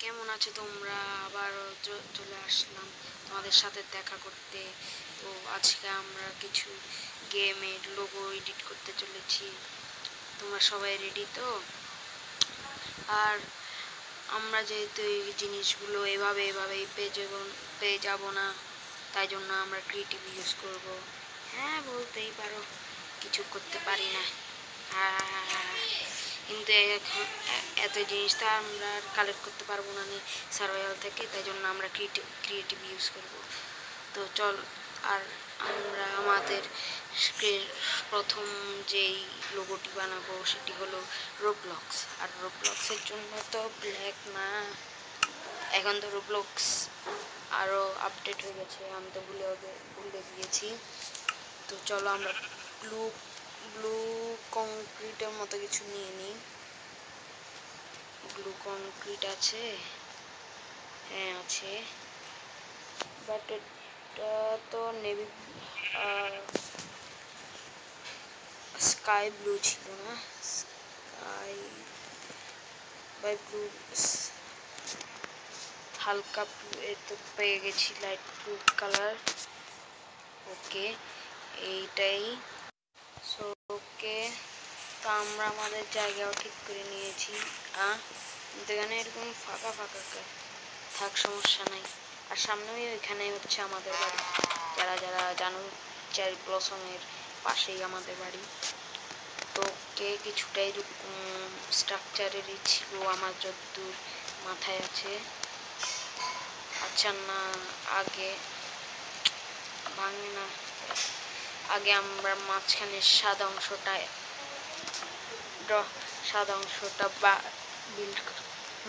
কেমন আছো তোমরা? আবারও চলে আসলাম তোমাদের সাথে দেখা করতে। তো আজকে আমরা কিছু গেমের লোগো এডিট করতে চলেছি। তোমরা সবাই রেডি তো? আর আমরা যেহেতু এই জিনিসগুলো এভাবেই পেয়ে যাব না, তাই জন্য আমরা ক্রিয়েটিভ ইউজ করব। হ্যাঁ, বলতেই পারো কিছু করতে পারি না, কিন্তু এত জিনিস তো আমরা কালেক্ট করতে পারবো না সার্ভাইভাল থেকে, তাই জন্য আমরা ক্রিয়েটিভ ইউজ করব। তো চল, আর আমরা আমাদের প্রথম যেই লোগোটি বানাবো সেটি হলো রোবলক্স। আর রোবলক্সের জন্য তো ব্ল্যাক না, এখন তো রোবলক্স আরও আপডেট হয়ে গেছে, আমি তো ভুলে গিয়েছি। তো চলো আমরা ব্লু ব্লু কংক্রিটের মতো কিছু নিয়ে নিই। ব্লু কংক্রিট আছে? হ্যাঁ আছে, বাট এটা তো নেভি স্কাই ব্লু ছিল না, স্কাই বাই ব্লু, হালকা ব্লু এ তো পেয়ে গেছি, লাইট ব্লু কালার। ওকে, এইটাই। সো ওকে, তো আমরা আমাদের জায়গাও ঠিক করে নিয়েছি। কিন্তু এখানে এরকম ফাঁকা থাক, সমস্যা নাই। আর সামনেই ওইখানে হচ্ছে আমাদের বাড়ি। যারা জানো, চেরি ব্লসমের পাশেই আমাদের বাড়ি। তো ওকে, কিছুটা এরকম স্ট্রাকচারেরই ছিল আমার যতদূর মাথায় আছে। আচ্ছা না, আগে ভাঙে না, আগে আমরা মাঝখানে সাদা অংশটা বা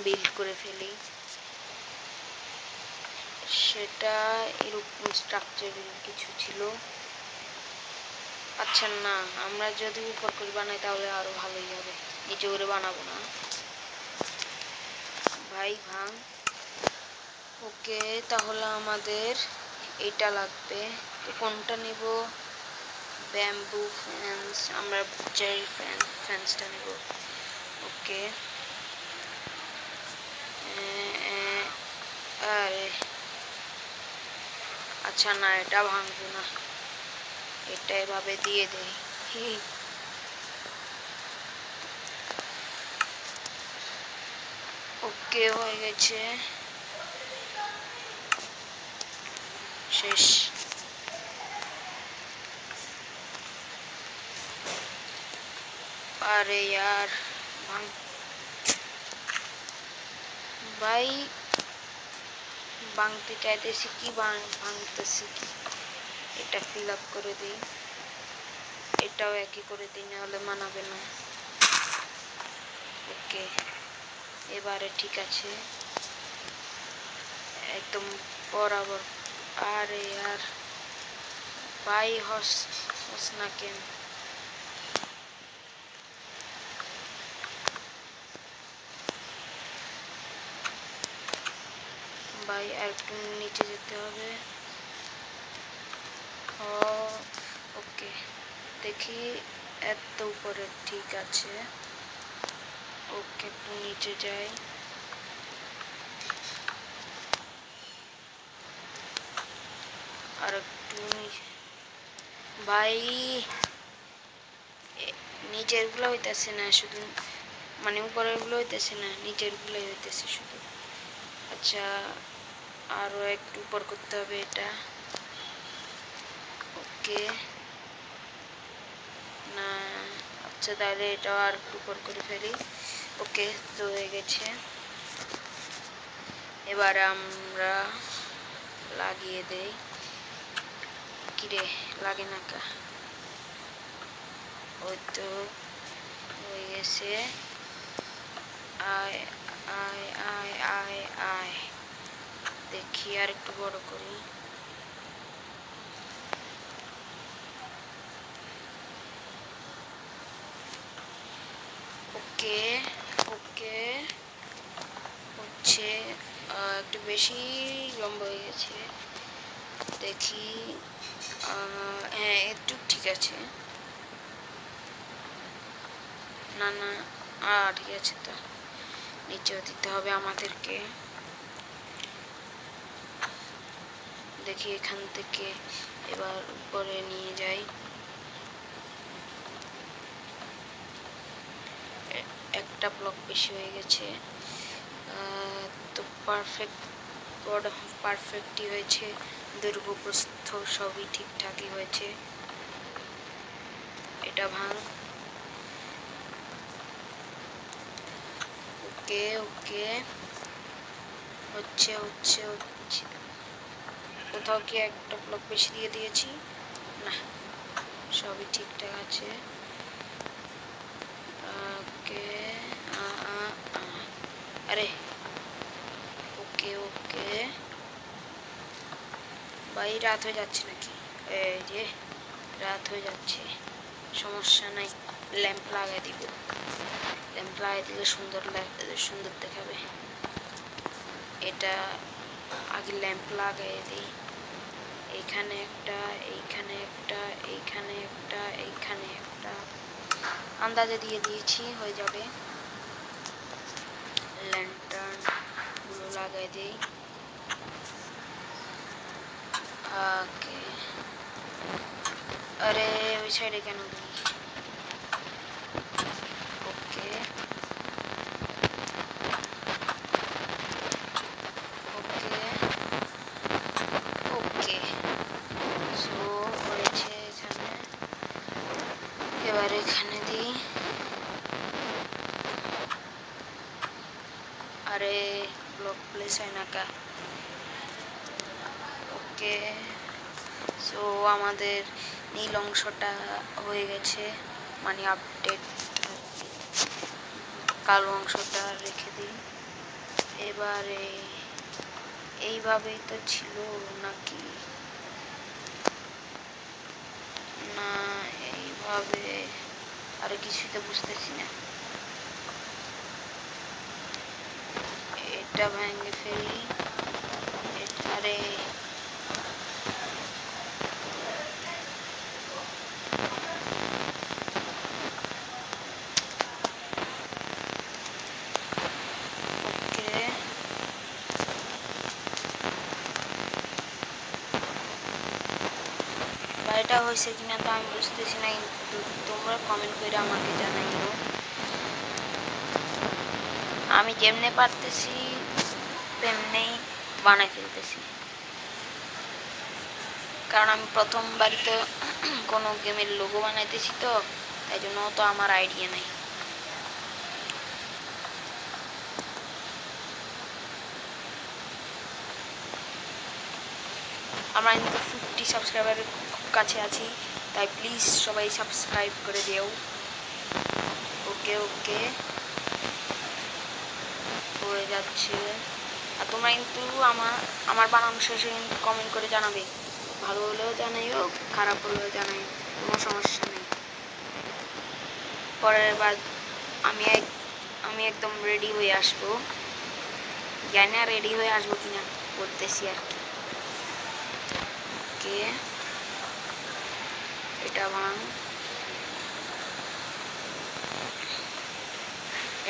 বিল্ড করে ফেলি। সেটা এরকম স্ট্রাকচারের কিছু ছিল। আচ্ছা না, আমরা যদি উপর করে বানাই তাহলে আরো ভালোই হবে, নিচে করে বানাবো না ভাই, ভাঙ। ওকে, তাহলে আমাদের এটা লাগবে। তো কোনটা নিব? ব্যাম্বু ফেন্স, আমরা চেরি ফেন্সটা নেব। ওকে, আরে আচ্ছা না, এটা ভাঙবো না, এটা এভাবে দিয়ে দেই। ওকে, হয়ে গেছে, শেষ। আরে यार, ভাই ভাঙতে চাইতেছি কি, ভাঙতেছি কি। এটা ফিল আপ করে দিই, এটাও একই করে দিই, না হলে মানাবে না। ওকে, এবারে ঠিক আছে, একদম বরাবর। আরে यार ভাই, হস না কেন? ভাই আর একটু নিচে যেতে হবে। ওকে, দেখি এত উপরে ঠিক আছে। ওকে, একটু নিচে যাই। আর একটু ভাই, নিচের গুলো হইতেছে না, শুধু মানে উপরের গুলো হইতেছে না, নিচের গুলো হইতেছে শুধু। আচ্ছা, আরো একটু উপর করতে হবে এটা। ওকে, না, আচ্ছা তাহলে এটাও আর একটু উপর করে ফেলি। ওকে, তো হয়ে গেছে। এবারে আমরা লাগিয়ে দেই। কিরে, লাগে না কা? ওই তো হয়ে গেছে। আয় আয় আয় আয় আয়, দেখি আর একটু বড় করি। ওকে ওকে, হচ্ছে একটু বেশি লম্বা হয়ে গেছে, দেখি। হ্যাঁ, একটু ঠিক আছে। না না, ঠিক আছে, তো নিচেও দিতে হবে আমাদেরকে। দেখি এখান থেকে এবার উপরে নিয়ে যাই। একটা ব্লক বেশি হয়ে গেছে। তো পারফেক্টই হয়েছে, দৈর্ঘ্য প্রস্থ সবই ঠিকঠাকই হয়েছে। এটা ভাঙ। ওকে ওকে, হচ্ছে হচ্ছে হচ্ছে। কোথাও কি একটা ব্লক বেশি দিয়ে দিয়েছি? না, সবই ঠিকঠাক আছে। ওকে, আরে ওকে ওকে ভাই, রাত হয়ে যাচ্ছে নাকি? এই যে রাত হয়ে যাচ্ছে, সমস্যা নাই, ল্যাম্প লাগাই দিব। ল্যাম্প লাগাই দিলে সুন্দর দেখাবে। এটা আগে ল্যাম্প লাগাই দিই। এইখানে একটা, এইখানে একটা, এইখানে একটা, এইখানে একটা, আন্দাজে দিয়ে দিয়েছি, হয়ে যাবে। ল্যান্টার্ন গুলো লাগাই দিই। ওকে, আরে ওই সাইডে কেন দিই? ওকে ওকে ওকে, সো হয়েছে এখানে। এবার এখানে দিই। আরে ব্লক প্লেস হয় না কা? ওকে, সো আমাদের নীল অংশটা হয়ে গেছে, মানে আপডেট। কালো অংশটা রেখে দিই। এবারে এইভাবেই তো ছিল নাকি? না, এইভাবে আরে কিছুই তো বুঝতেছি না। এটা ভেঙে ফেলি। আরে এটা হয়েছে কিনা তো আমি বুঝতেছি না, কিন্তু তোমরা কমেন্ট করে আমাকে জানাইও। আমি যেমনে পারতেছি তেমনেই বানাই ফেলতেছি, কারণ আমি প্রথমবারই তো কোনো গেমের লোগো বানাইতেছি, তো তাই জন্য তো আমার আইডিয়া নেই। আমরা কিন্তু 50 সাবস্ক্রাইবারের খুব কাছে আছি, তাই প্লিজ সবাই সাবস্ক্রাইব করে দিও। ওকে ওকে, হয়ে যাচ্ছে। আর তোমরা কিন্তু আমার বানানো শেষে কিন্তু কমেন্ট করে জানাবে, ভালো হলেও জানাইও, খারাপ হলেও জানাইও, কোনো সমস্যা নেই। পরের বার আমি একদম রেডি হয়ে আসবো, জানি না রেডি হয়ে আসবো কিনা, করতেছি আর কি। ওকে, এটা ভাঙ,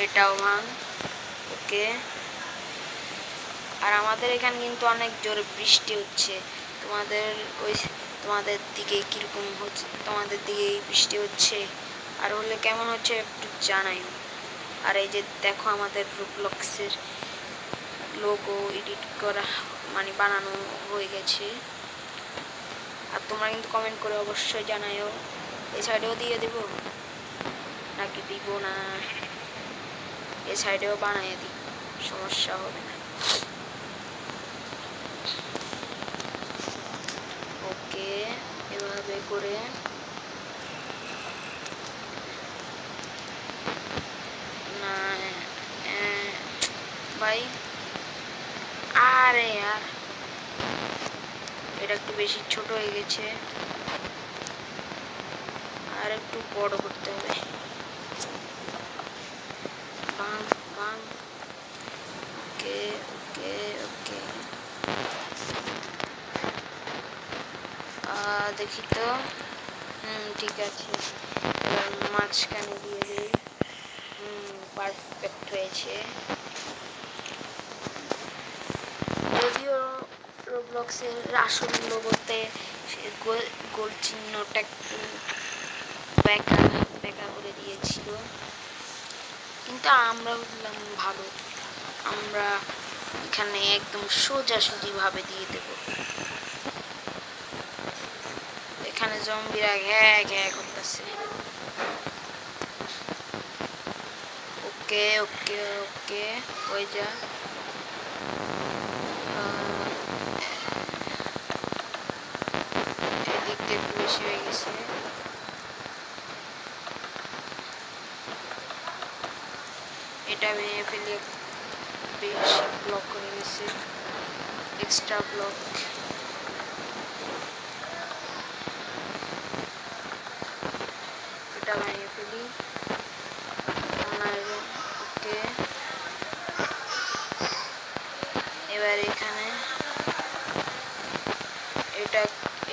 এটাও ভাঙ। ওকে, আর আমাদের এখানে কিন্তু অনেক জোরে বৃষ্টি হচ্ছে। তোমাদের দিকে কিরকম হচ্ছে? তোমাদের দিকে বৃষ্টি হচ্ছে আর হলে কেমন হচ্ছে একটু জানাইও। আর এই যে দেখো, আমাদের রোবলক্সের লোগো এডিট করা মানে বানানো হয়ে গেছে। আর তোমরা কিন্তু কমেন্ট করে অবশ্যই জানাইও। এই সাইডেও দিয়ে দিব নাকি দিব না? এই সাইডেও বানিয়ে দিই, সমস্যা হবে না। ওকে, এভাবে করে না ভাই, আরে यार এটা একটু বেশি ছোট হয়ে গেছে, আর একটু বড় করতে হবে। বাং বাং, ওকে ওকে ওকে, দেখি তো, ঠিক আছে। এবার মাঝখানে দিয়ে দিই, পারফেক্ট হয়েছে। বক্সের আসল লোগোতে গোল চিহ্নটা একটু বেঁকা বেঁকা করে দিয়েছিল, কিন্তু আমরা বললাম ভালো, আমরা এখানে একদম সোজাসুজি ভাবে দিয়ে দেব। এখানে জম্বিরা ঘ্যাঁ ঘ্যাঁ করতেছে। ওকে ওকে ওকে হয়ে যা। এদিক দিয়ে একটু বেশি হয়ে গেছে। এটা ভেঙে ফেলে বেশি ব্লক করে গেছে, এক্সট্রা ব্লক। এটা ভেঙে ফেলি। ওকে, এবার এখানে এটা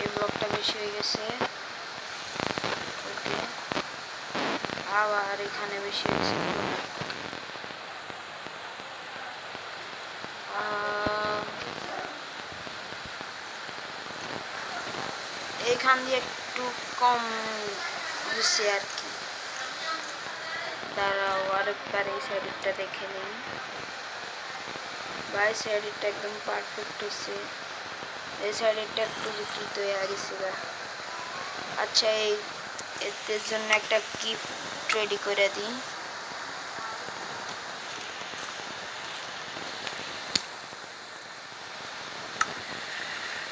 এই ব্লকটা বেশি হয়ে গেছে। ওকে, আবার এখানে বেশি হয়েছে। এখান দিয়ে একটু কম হয়েছে আর কি। দাঁড়াও আরেকবার এই সাইডটা দেখে নিন। বাই সাইডটা একদম পারফেক্ট হয়েছে, এই সাইডটা একটু বিকৃত হয়ে গেছে। আচ্ছা, এর জন্য একটা গিফট রেডি করে দিই।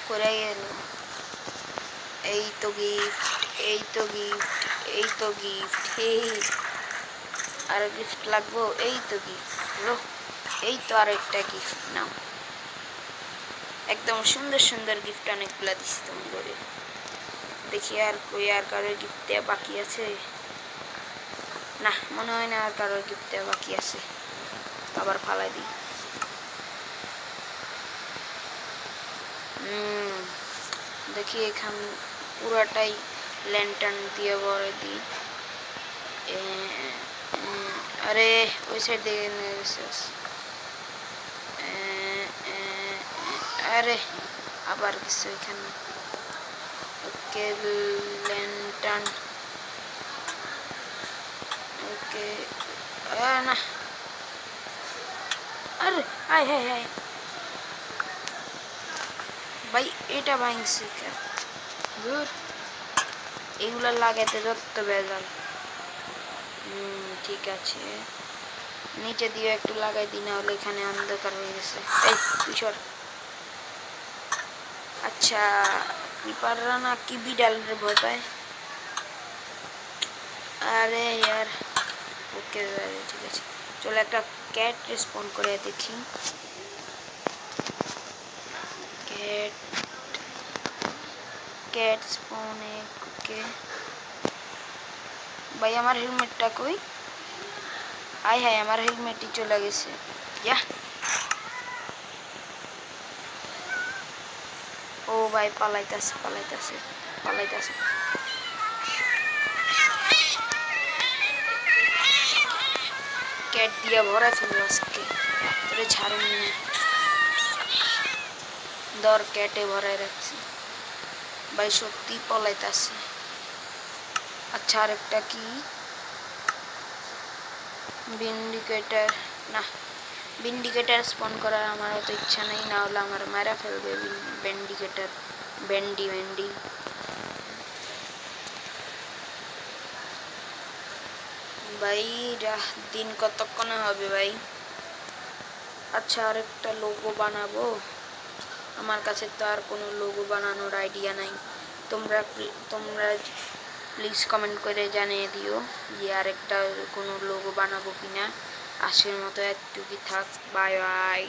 করে গেল। এই তো গিফট, এই তো গিফট, এই তো গিফট। আর গিফট লাগবো? এই তো গিফট, এই তো আর একটা গিফট নাও। একদম সুন্দর সুন্দর গিফট অনেকগুলা দিচ্ছি তুমি করে। দেখি আর কই আর কারোর গিফট দেওয়া বাকি আছে? না, মনে হয় না আর কারোর গিফট দেওয়া বাকি আছে। আবার ফালাই দিই। দেখি এখান পুরাটাই ল্যান্টার্ন দিয়ে ভরে দিই। আরে ওই সাইড দিকে নিয়ে গেছে। আরে আবার গেছে ওইখানে। ওকে, ল্যান্টার্ন। ওকে, না, আরে হাই হাই হাই ভাই, এটা ভাঙছে কেন? এগুলা লাগাইতে যত বেজাল। ঠিক আছে, নিচে দিয়ে একটু লাগাই দিই, না হলে এখানে অন্ধকার হয়ে গেছে। এই পিছর। আচ্ছা, ক্রিপাররা না কি বিড়ালের ভয় পায়? আরে ইয়ার। ওকে ঠিক আছে, চলো একটা ক্যাট রেসপন্ড করে দেখি। ক্যাট স্পন। ওকে ভাই, আমার হেলমেটটা কই? আয় হায়, আমার হেলমেটই চলে গেছে। ইয়া, ও ভাই পালাইতাছে পালাইতাছে পালাইতাছে। ক্যাট দিয়া ভরা ফেলবো আজকে, তোরে ছাড়ুন না। দর ক্যাটে ভরাই রাখছি ভাই, সত্যি পলাইতাছে। আচ্ছা, আরেকটা কি? ভিন্ডিকেটার। না, ভিন্ডিকেটার স্পন করার আমার অত ইচ্ছা নেই, না হলে আমার মারা ফেলবে ভিন্ডিকেটার। ভেন্ডি ভেন্ডি। ভাই দিন কতক্ষণে হবে ভাই? আচ্ছা, আরেকটা লোগো বানাবো। আমার কাছে তো আর কোনো লোগো বানানোর আইডিয়া নাই। তোমরা প্লিজ কমেন্ট করে জানিয়ে দিও যে আরেকটা কোনো লোগো বানাবো কিনা। আজকের মতো এতটুকুই থাক। Bye bye.